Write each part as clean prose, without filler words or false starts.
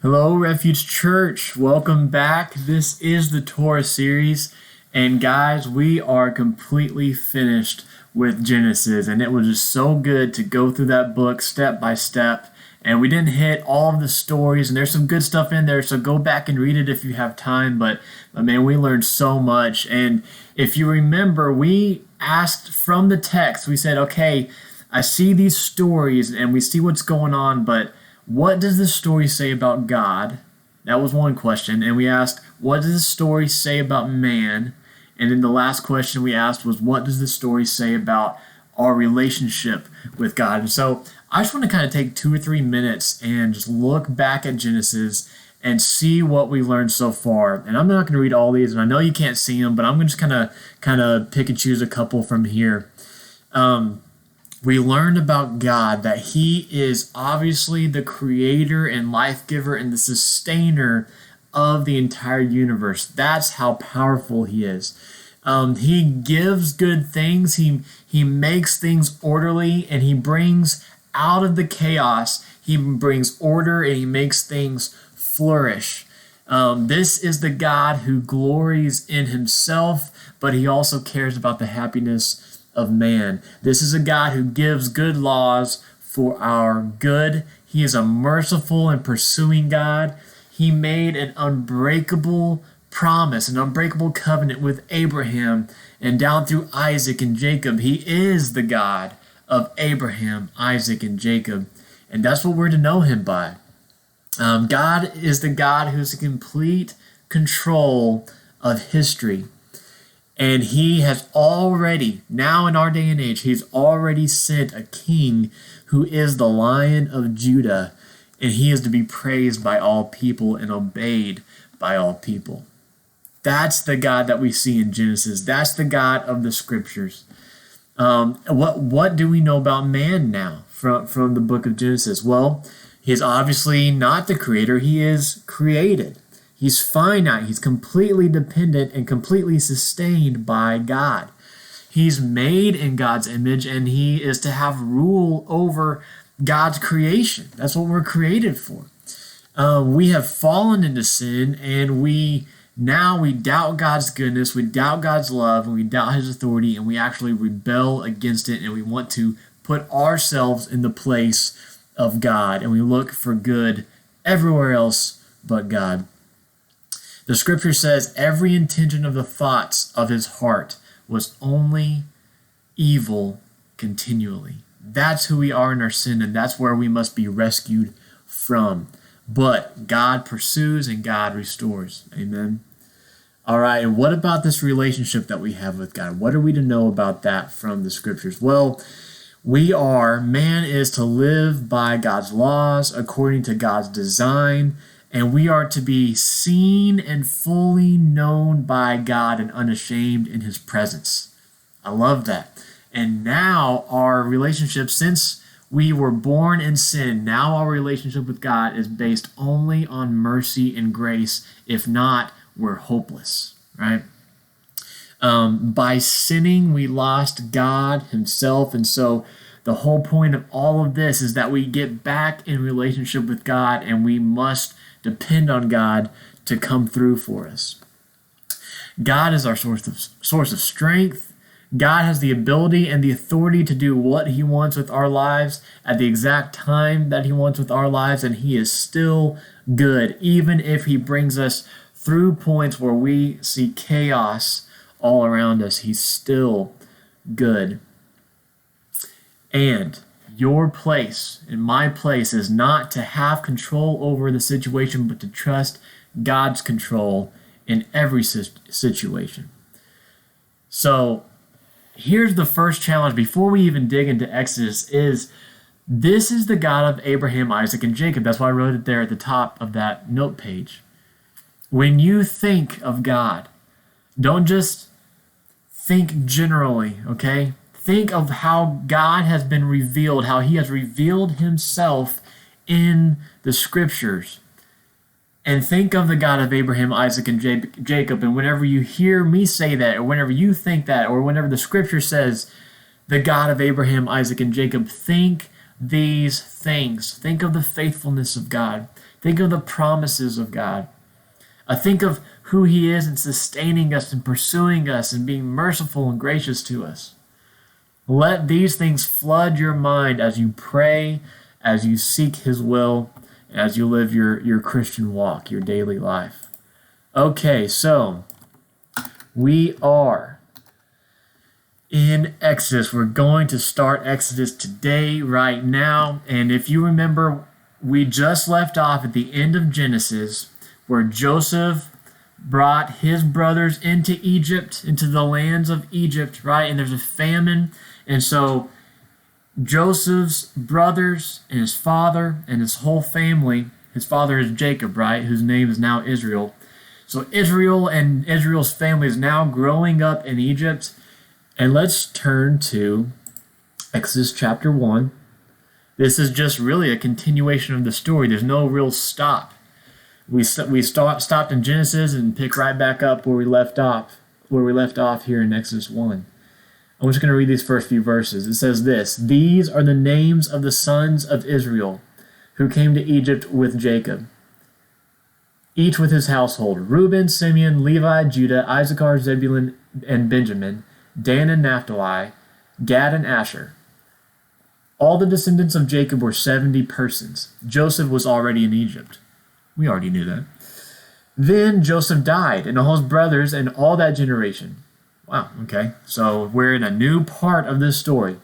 Hello, Refuge Church. Welcome back. This is the Torah series. And guys, we are completely finished with Genesis. And it was just so good to go through that book step by step. And we didn't hit all of the stories, and there's some good stuff in there. So go back and read it if you have time. But man, we learned so much. And if you remember, we asked from the text, we said, okay, I see these stories and we see what's going on, but what does the story say about God? That was one question. And we asked, what does the story say about man? And then the last question we asked was, what does the story say about our relationship with God? And so I just want to kind of take 2 or 3 minutes and just look back at Genesis and see what we learned so far. And I'm not going to read all these, and I know you can't see them, but I'm going to just kind of pick and choose a couple from here. We learned about God, that He is obviously the creator and life giver and the sustainer of the entire universe. That's how powerful He is. He gives good things. He makes things orderly, and He brings out of the chaos. He brings order, and He makes things flourish. This is the God who glories in Himself, but He also cares about the happiness of man. This is a God who gives good laws for our good. He is a merciful and pursuing God. He made an unbreakable promise, an unbreakable covenant with Abraham and down through Isaac and Jacob. He is the God of Abraham, Isaac, and Jacob. And that's what we're to know Him by. God is the God who's in complete control of history. And He has already, now in our day and age, He's already sent a king who is the Lion of Judah, and He is to be praised by all people and obeyed by all people. That's the God that we see in Genesis. That's the God of the Scriptures. What do we know about man now from the book of Genesis? Well, He's obviously not the creator. He is created. He's finite. He's completely dependent and completely sustained by God. He's made in God's image, and He is to have rule over God's creation. That's what we're created for. We have fallen into sin, and we doubt God's goodness, we doubt God's love, and we doubt His authority, and we actually rebel against it, and we want to put ourselves in the place of God, and we look for good everywhere else but God. The Scripture says every intention of the thoughts of His heart was only evil continually. That's who we are in our sin, and that's where we must be rescued from. But God pursues and God restores. Amen. All right, and what about this relationship that we have with God? What are we to know about that from the Scriptures? Well, man is to live by God's laws according to God's design, and we are to be seen and fully known by God and unashamed in His presence. I love that. And now our relationship, since we were born in sin, now our relationship with God is based only on mercy and grace. If not, we're hopeless, right? By sinning, we lost God Himself, and so the whole point of all of this is that we get back in relationship with God, and we must depend on God to come through for us. God is our source of strength. God has the ability and the authority to do what He wants with our lives at the exact time that He wants with our lives, and He is still good, even if He brings us through points where we see chaos all around us. He's still good. And your place and my place is not to have control over the situation, but to trust God's control in every situation. So here's the first challenge before we even dig into Exodus is this is the God of Abraham, Isaac, and Jacob. That's why I wrote it there at the top of that note page. When you think of God, don't just think generally, okay? Think of how God has been revealed, how He has revealed Himself in the Scriptures. And think of the God of Abraham, Isaac, and Jacob. And whenever you hear me say that, or whenever you think that, or whenever the Scripture says the God of Abraham, Isaac, and Jacob, think these things. Think of the faithfulness of God. Think of the promises of God. Think of who He is in sustaining us and pursuing us and being merciful and gracious to us. Let these things flood your mind as you pray, as you seek His will, as you live your Christian walk, your daily life. Okay, so we are in Exodus. We're going to start Exodus today, right now. And if you remember, we just left off at the end of Genesis, where Joseph brought his brothers into Egypt, into the lands of Egypt, right? And there's a famine. And so Joseph's brothers and his father and his whole family, his father is Jacob, right? Whose name is now Israel. So Israel and Israel's family is now growing up in Egypt. And let's turn to Exodus chapter 1. This is just really a continuation of the story. There's no real stop. We stopped in Genesis and pick right back up where we left off here in Exodus 1. I'm just going to read these first few verses. It says this: "These are the names of the sons of Israel who came to Egypt with Jacob, each with his household: Reuben, Simeon, Levi, Judah, Issachar, Zebulun, and Benjamin, Dan and Naphtali, Gad and Asher. All the descendants of Jacob were 70 persons. Joseph was already in Egypt." We already knew that. "Then Joseph died, and all his brothers and all that generation." Wow, okay. So we're in a new part of this story.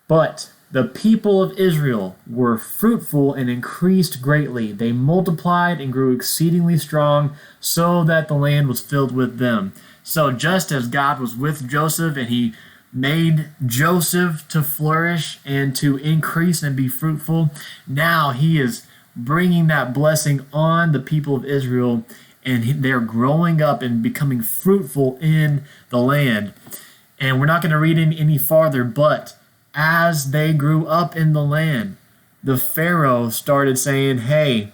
"But the people of Israel were fruitful and increased greatly. They multiplied and grew exceedingly strong, so that the land was filled with them." So just as God was with Joseph and He made Joseph to flourish and to increase and be fruitful, now He is bringing that blessing on the people of Israel, and they're growing up and becoming fruitful in the land. And we're not going to read any farther, but as they grew up in the land, the Pharaoh started saying, "Hey,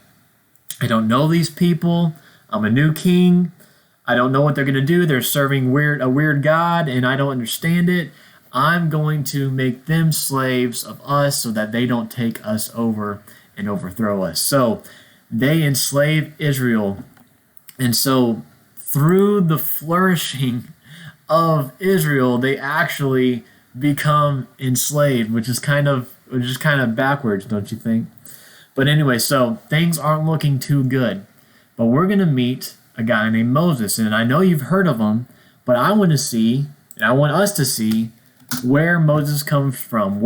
I don't know these people. I'm a new king. I don't know what they're going to do. They're serving a weird God, and I don't understand it. I'm going to make them slaves of us so that they don't take us over and overthrow us." So they enslave Israel. And so through the flourishing of Israel, they actually become enslaved, which is kind of backwards, don't you think? But anyway, so things aren't looking too good. But we're going to meet a guy named Moses. And I know you've heard of him, but I want us to see where Moses comes from.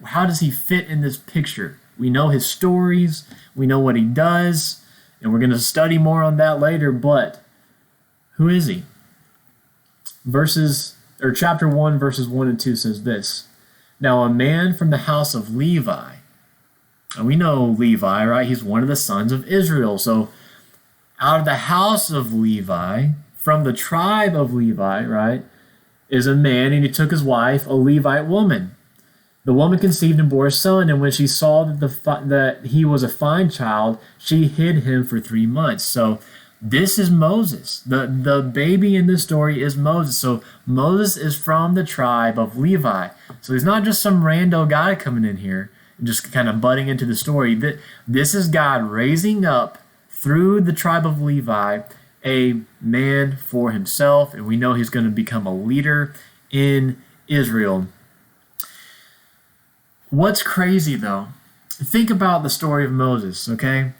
How does he fit in this picture? We know his stories, we know what he does, and we're going to study more on that later, but who is he? Chapter 1, verses 1 and 2 says this: "Now a man from the house of Levi," and we know Levi, right? He's one of the sons of Israel. So out of the house of Levi, from the tribe of Levi, right, is a man, and he took his wife, a Levite woman. The woman conceived and bore a son, and when she saw that he was a fine child, she hid him for 3 months. So this is Moses. The baby in this story is Moses. So Moses is from the tribe of Levi. So he's not just some rando guy coming in here and just kind of butting into the story. This is God raising up through the tribe of Levi a man for himself, and we know he's going to become a leader in Israel. What's crazy, though, think about the story of Moses, okay?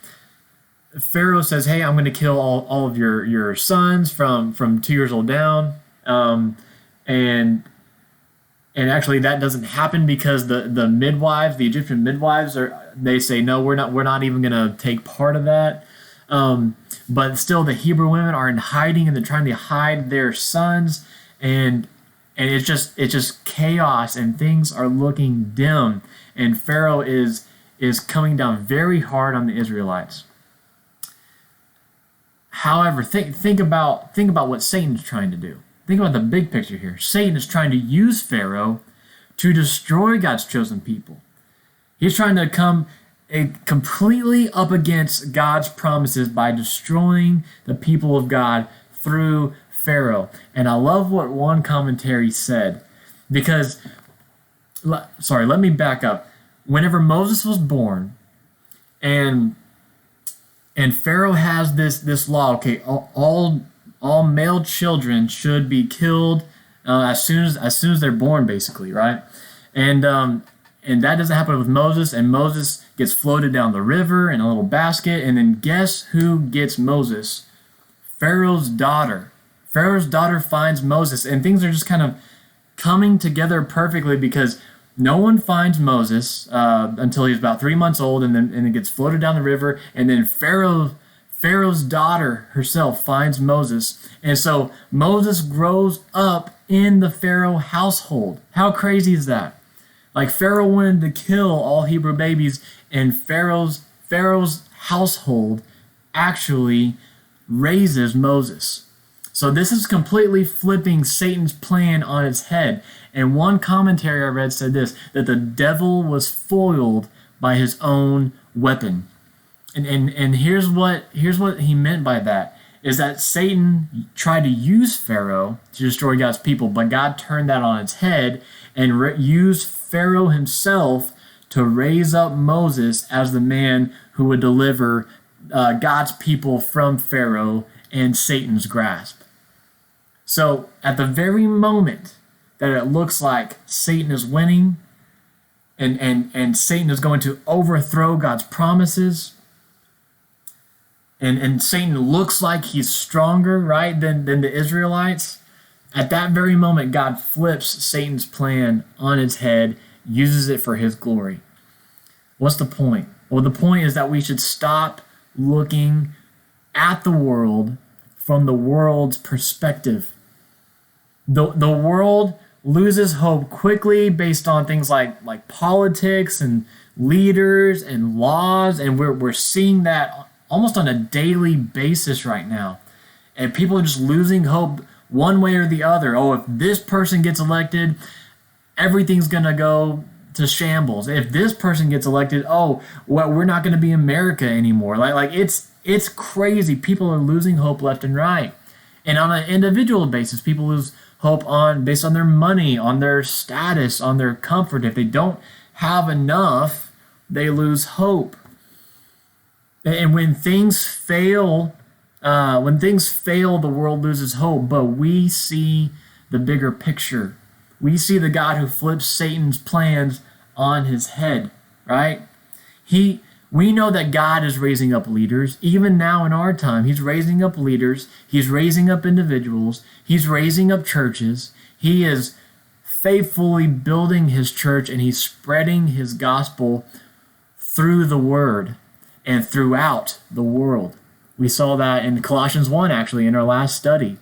Pharaoh says, "Hey, I'm going to kill all of your sons from 2 years old down." And actually that doesn't happen because the midwives, the Egyptian midwives, they say, "No, we're not even going to take part of that." But still the Hebrew women are in hiding, and they're trying to hide their sons, and it's just chaos, and things are looking dim, and Pharaoh is coming down very hard on the Israelites. However, think about what Satan's trying to do. Think about the big picture here. Satan is trying to use Pharaoh to destroy God's chosen people. He's trying to come completely up against God's promises by destroying the people of God through Pharaoh. And I love what one commentary said, because, let me back up. whenever Moses was born, and Pharaoh has this law. Okay, all male children should be killed as soon as they're born, basically, right? And that doesn't happen with Moses. And Moses gets floated down the river in a little basket. And then guess who gets Moses? Pharaoh's daughter. Pharaoh's daughter finds Moses, and things are just kind of coming together perfectly because no one finds Moses until he's about 3 months old, and it gets floated down the river, and then Pharaoh's daughter herself finds Moses, and so Moses grows up in the Pharaoh household. How crazy is that? Like Pharaoh wanted to kill all Hebrew babies, and Pharaoh's household actually raises Moses. So this is completely flipping Satan's plan on its head. And one commentary I read said this, that the devil was foiled by his own weapon. And here's what he meant by that, is that Satan tried to use Pharaoh to destroy God's people, but God turned that on its head and used Pharaoh himself to raise up Moses as the man who would deliver God's people from Pharaoh and Satan's grasp. So at the very moment that it looks like Satan is winning and Satan is going to overthrow God's promises, and Satan looks like he's stronger, right, than the Israelites, at that very moment God flips Satan's plan on its head, uses it for his glory. What's the point? Well, the point is that we should stop looking at the world from the world's perspective. The world loses hope quickly based on things like politics and leaders and laws, and we're seeing that almost on a daily basis right now. And people are just losing hope one way or the other. Oh, if this person gets elected, everything's going to go to shambles. If this person gets elected, oh, well, we're not going to be America anymore. Like it's crazy. People are losing hope left and right. And on an individual basis, people lose hope based on their money, on their status, on their comfort. If they don't have enough, they lose hope. And when things fail, the world loses hope. But we see the bigger picture. We see the God who flips Satan's plans on his head, right? We know that God is raising up leaders. Even now in our time, he's raising up leaders. He's raising up individuals. He's raising up churches. He is faithfully building his church, and he's spreading his gospel through the word and throughout the world. We saw that in Colossians 1, actually, in our last study.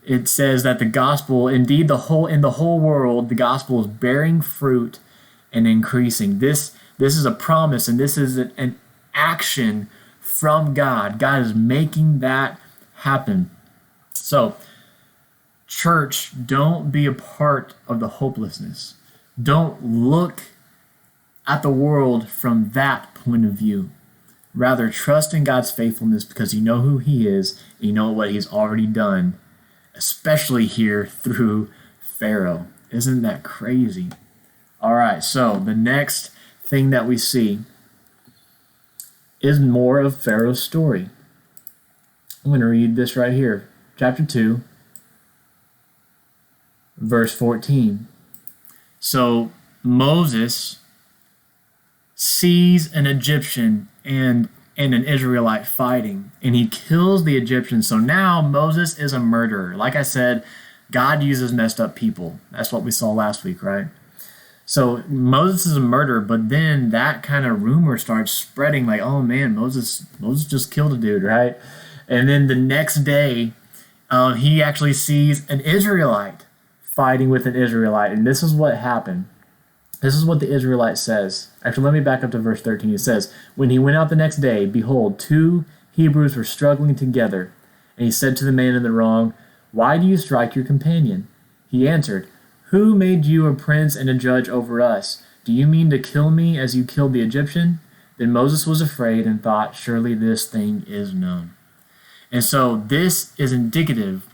It says that the gospel, indeed, in the whole world, the gospel is bearing fruit and increasing. This is a promise, and this is an action from God. God is making that happen. So, church, don't be a part of the hopelessness. Don't look at the world from that point of view. Rather, trust in God's faithfulness because you know who he is, and you know what he's already done, especially here through Pharaoh. Isn't that crazy? All right, so the next thing that we see is more of Pharaoh's story. I'm going to read this right here. Chapter 2, verse 14. So Moses sees an Egyptian and an Israelite fighting, and he kills the Egyptian. So now Moses is a murderer. Like I said, God uses messed up people. That's what we saw last week, right? So Moses is a murderer, but then that kind of rumor starts spreading like, oh man, Moses just killed a dude, right? And then the next day, he actually sees an Israelite fighting with an Israelite. And this is what happened. This is what the Israelite says. Actually, let me back up to verse 13. It says, when he went out the next day, behold, 2 Hebrews were struggling together. And he said to the man in the wrong, why do you strike your companion? He answered, who made you a prince and a judge over us? Do you mean to kill me as you killed the Egyptian? Then Moses was afraid and thought, surely this thing is known. And so this is indicative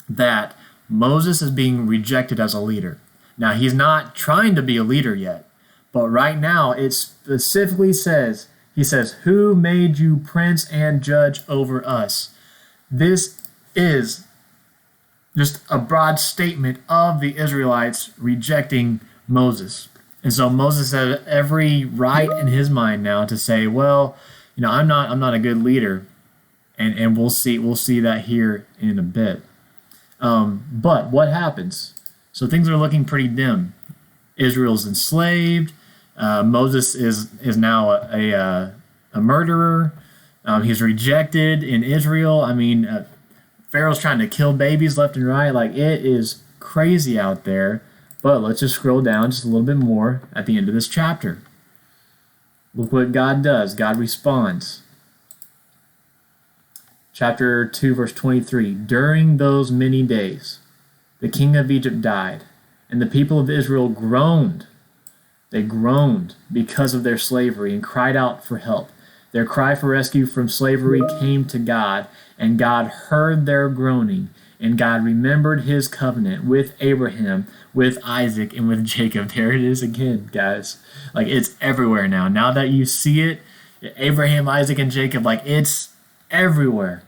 that Moses is being rejected as a leader. Now, he's not trying to be a leader yet, But right now, it specifically says, he says, who made you prince and judge over us? This is just a broad statement of the Israelites rejecting Moses. And so Moses had every right in his mind now to say, well, I'm not a good leader. And we'll see that here in a bit. But what happens? So things are looking pretty dim. Israel's enslaved. Moses is now a murderer. He's rejected in Israel. Pharaoh's trying to kill babies left and right. Like, it is crazy out there. But let's just scroll down just a little bit more at the end of this chapter. Look what God does. God responds. Chapter 2, verse 23. During those many days, the king of Egypt died, and the people of Israel groaned. They groaned because of their slavery and cried out for help. Their cry for rescue from slavery came to God, and God heard their groaning, and God remembered his covenant with Abraham, with Isaac, and with Jacob. There it is again, guys. Like, it's everywhere now. Now that you see it, Abraham, Isaac, and Jacob, like, it's everywhere.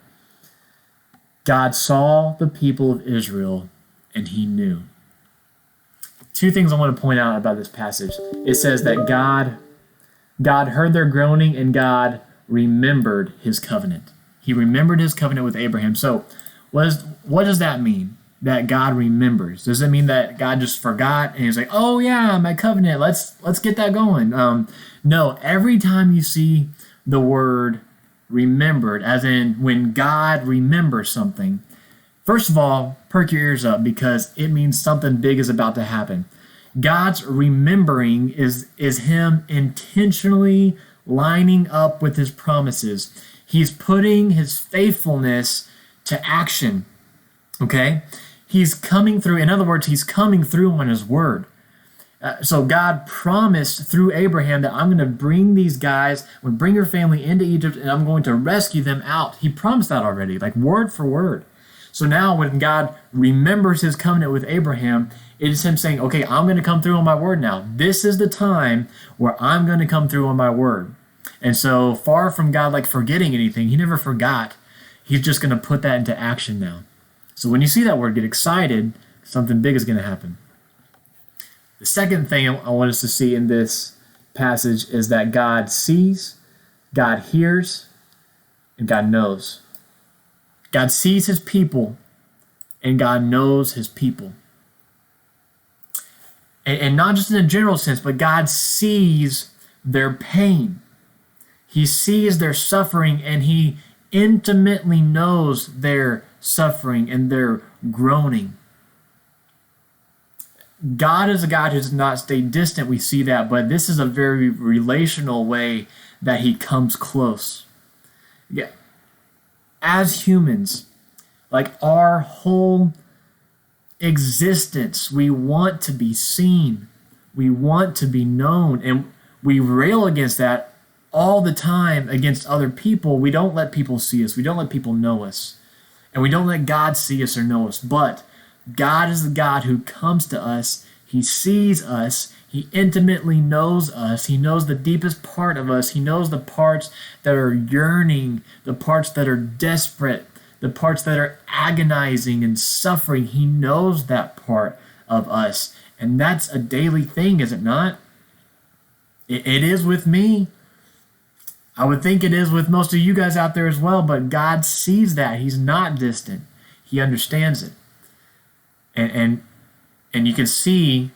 God saw the people of Israel, and he knew. Two things I want to point out about this passage. It says that God heard their groaning, and God remembered his covenant. He remembered his covenant with Abraham. So what does that mean, that God remembers? Does it mean that God just forgot and he's like, oh yeah, my covenant, let's get that going? No, every time you see the word remembered, as in when God remembers something, first of all, perk your ears up, because it means something big is about to happen. God's remembering is him intentionally lining up with his promises. He's putting his faithfulness to action, okay? He's coming through. In other words, he's coming through on his word. So God promised through Abraham that I'm going to bring these guys, I'm going to bring your family into Egypt, and I'm going to rescue them out. He promised that already, like word for word. So now when God remembers his covenant with Abraham, it is him saying, okay, I'm going to come through on my word now. This is the time where I'm going to come through on my word. And so far from God like forgetting anything, he never forgot. He's just going to put that into action now. So when you see that word, get excited. Something big is going to happen. The second thing I want us to see in this passage is that God sees, God hears, and God knows. God sees his people, and God knows his people. And not just in a general sense, but God sees their pain. He sees their suffering, and he intimately knows their suffering and their groaning. God is a God who does not stay distant. We see that, but this is a very relational way that he comes close. Yeah. As humans, like our whole existence, we want to be seen. We want to be known, and we rail against that all the time against other people. We don't let people see us. We don't let people know us. And we don't let God see us or know us. But God is the God who comes to us. He sees us. He intimately knows us. He knows the deepest part of us. He knows the parts that are yearning, the parts that are desperate, the parts that are agonizing and suffering. He knows that part of us. And that's a daily thing, is it not? It is with me. I would think it is with most of you guys out there as well, but God sees that. He's not distant. He understands it. And you can see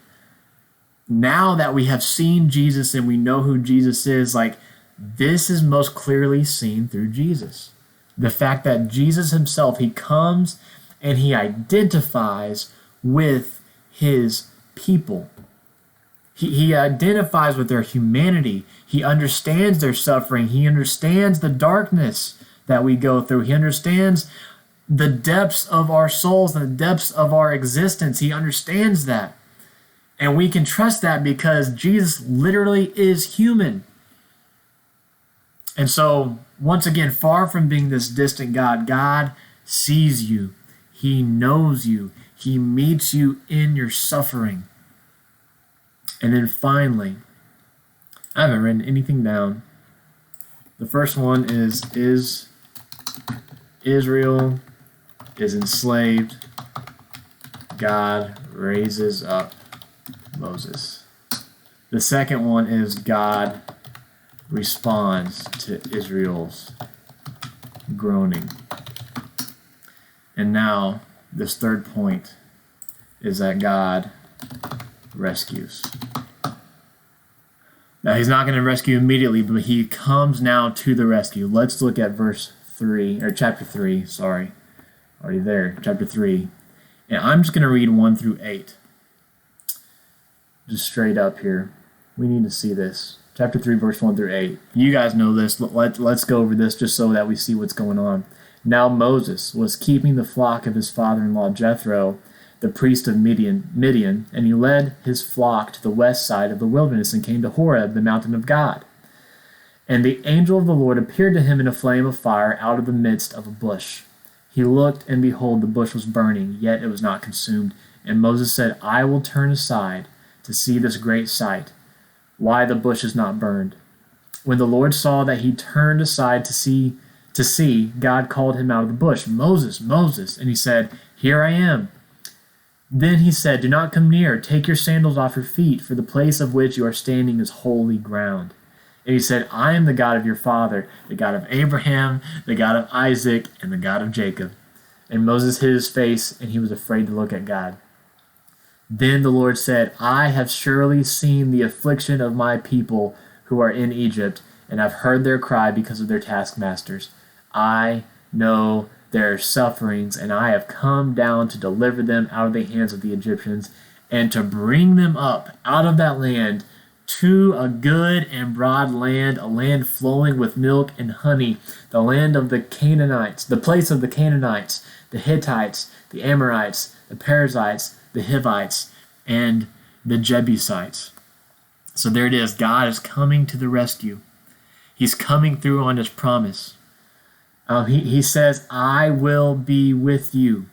now that we have seen Jesus and we know who Jesus is, like, this is most clearly seen through Jesus. The fact that Jesus himself, he comes and he identifies with his people. He identifies with their humanity. He understands their suffering. He understands the darkness that we go through. He understands the depths of our souls and the depths of our existence. He understands that. And we can trust that because Jesus literally is human. And so, once again, far from being this distant God, God sees you. He knows you. He meets you in your suffering. And then finally, I haven't written anything down. The first one is Israel is enslaved. God raises up Moses. The second one is God responds to Israel's groaning. And now, this third point is that God rescues. Now, he's not going to rescue immediately, but he comes now to the rescue. Let's look at chapter 3, sorry. Already there, chapter 3. And I'm just going to read 1 through 8. Just straight up here. We need to see this. Chapter 3, verse 1 through 8. You guys know this. Let's go over this just so that we see what's going on. Now Moses was keeping the flock of his father-in-law Jethro, the priest of Midian, and he led his flock to the west side of the wilderness and came to Horeb, the mountain of God. And the angel of the Lord appeared to him in a flame of fire out of the midst of a bush. He looked, and behold, the bush was burning, yet it was not consumed. And Moses said, I will turn aside to see this great sight, why the bush is not burned. When the Lord saw that he turned aside to see, God called him out of the bush, Moses, Moses. And he said, Here I am. Then he said, Do not come near. Take your sandals off your feet, for the place of which you are standing is holy ground. And he said, I am the God of your father, the God of Abraham, the God of Isaac, and the God of Jacob. And Moses hid his face, and he was afraid to look at God. Then the Lord said, I have surely seen the affliction of my people who are in Egypt, and have heard their cry because of their taskmasters. I know their sufferings, and I have come down to deliver them out of the hands of the Egyptians, and to bring them up out of that land to a good and broad land, a land flowing with milk and honey, the land of the Canaanites, the place of the Canaanites, the Hittites, the Amorites, the Perizzites, the Hivites, and the Jebusites. So there it is. God is coming to the rescue. He's coming through on his promise. He says, I will be with you.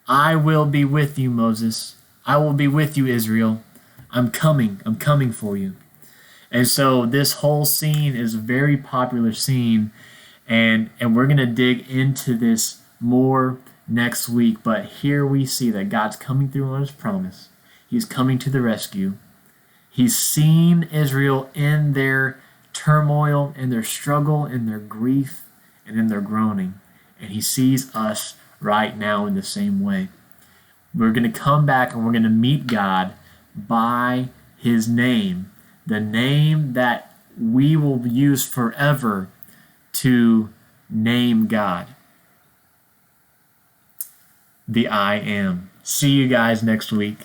I will be with you, Moses. I will be with you, Israel. I'm coming for you. And so this whole scene is a very popular scene, and we're going to dig into this more next week. But here we see that God's coming through on his promise. He's coming to the rescue. He's seen Israel in their turmoil, in their struggle, in their grief, and in their groaning. And he sees us right now in the same way. We're going to come back and we're going to meet God by his name, the name that we will use forever to name God. The I Am. See you guys next week.